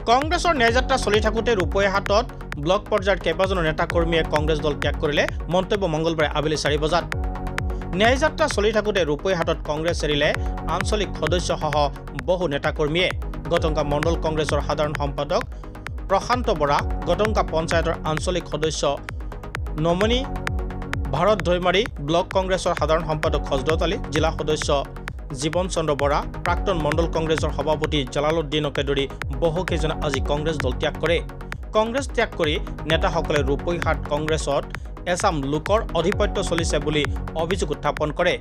কংগ্ৰেছৰ ন্যায়যাত্ৰা চলি থাকোঁতে ৰূপৈহাটত ব্লক পৰ্যায়ৰ কেইবাজনো নেতাকৰ্মীয়ে কংগ্ৰেছ দল ত্যাগ কৰিলে। মন্তব্য মঙ্গলবাৰে আবেলি 4 বজাত। ন্যায়যাত্ৰা চলি থাকোঁতে ৰূপৈহাটত কংগ্ৰেছ এৰিলে আঞ্চলিক সদস্যসহ বহু নেতাকৰ্মীয়ে। গটংকা মণ্ডল কংগ্ৰেছৰ সাধাৰণ সম্পাদক প্ৰশান্ত বৰা, গটংকা পঞ্চায়তৰ আঞ্চলিক সদস্য নমনী ভাৰত দৈমাৰী, ব্লক কংগ্ৰেছৰ সাধাৰণ সম্পাদক হজৰত আলী, জিলা সদস্য জীৱন চন্দ্ৰ বৰা, প্ৰাক্তন মণ্ডল কংগ্ৰেছৰ সভাপতি জালালুদ্দিনকে ধৰি বহুকেইজনে আজি কংগ্ৰেছ দল ত্যাগ কৰে। কংগ্ৰেছ ত্যাগ কৰি নেতাসকলে ৰূপৈহাট কংগ্ৰেছত এছাম লোকৰ আধিপত্য চলিছে বুলি অভিযোগ উত্থাপন কৰে।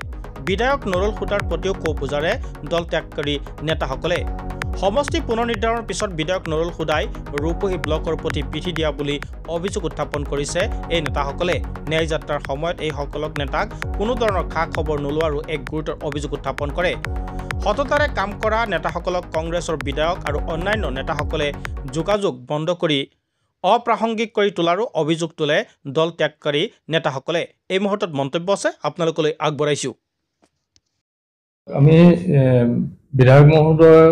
বিধায়ক নুৰুল হুদাৰ প্ৰতিও ক্ষোভ বুজাৰে দল ত্যাগ কৰি নেতাসকলে। সমষ্টি পুনৰ নিৰ্ধাৰণৰ পিছত বিধায়ক নুৰুল হুদাই ৰূপহী ব্লকৰ প্ৰতি পিঠি দিয়া বুলি অভিযোগ উত্থাপন কৰিছে এই নেতাসকলে। ন্যায় যাত্ৰাৰ সময়ত এইসকলক নেতাক কোনো ধৰণৰ খা খবৰ নোলোৱাৰো এক গুৰুতৰ অভিযোগ উত্থাপন কৰে। সততাৰে কাম কৰা নেতাসকলক কংগ্ৰেছৰ বিধায়ক আৰু অন্যান্য নেতাসকলে যোগাযোগ বন্ধ কৰি অপ্ৰাসংগিক কৰি তোলাৰো অভিযোগ তোলে দল ত্যাগকাৰী নেতাসকলে। এই মুহূৰ্তত মন্তব্য আছে আপোনালোকলৈ আগবঢ়াইছো। আমি বিধায়ক মহোদয়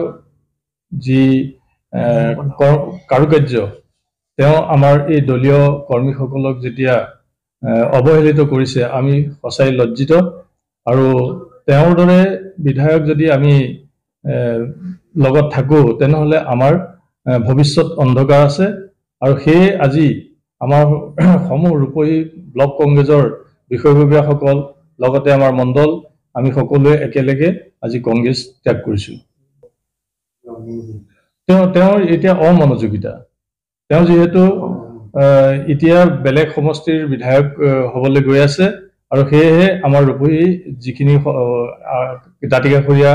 যি কাৰুকাৰ্য তেওঁ আমাৰ এই দলীয় কৰ্মীসকলক যেতিয়া অৱহেলিত কৰিছে, আমি সঁচাই লজ্জিত। আৰু তেওঁৰ দৰে বিধায়ক যদি আমি লগত থাকোঁ তেনেহ'লে আমাৰ ভৱিষ্যত অন্ধকাৰ আছে। আৰু সেয়ে আজি আমাৰ সমূহ ৰূপহী ব্লক কংগ্ৰেছৰ বিষয়ববীয়াসকল লগতে আমাৰ মণ্ডল আমি সকলোৱে একেলগে আজি কংগ্ৰেছ ত্যাগ কৰিছোঁ। তেওঁৰ এতিয়া অমনোযোগিতা, তেওঁ যিহেতু এতিয়া বেলেগ সমষ্টিৰ বিধায়ক হ'বলৈ গৈ আছে আৰু সেয়েহে আমাৰ ৰূপহী যিখিনি দাঁতিকাষৰীয়া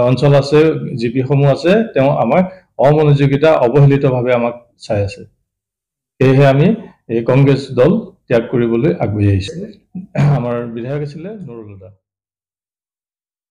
অঞ্চল আছে, জিপিসমূহ আছে, তেওঁ আমাক অমনোযোগিতা অৱহেলিতভাৱে আমাক চাই আছে। সেয়েহে আমি এই কংগ্ৰেছ দল ত্যাগ কৰিবলৈ আগবাঢ়ি আহিছোঁ। আমাৰ বিধায়ক আছিলে নুৰুল হুদা।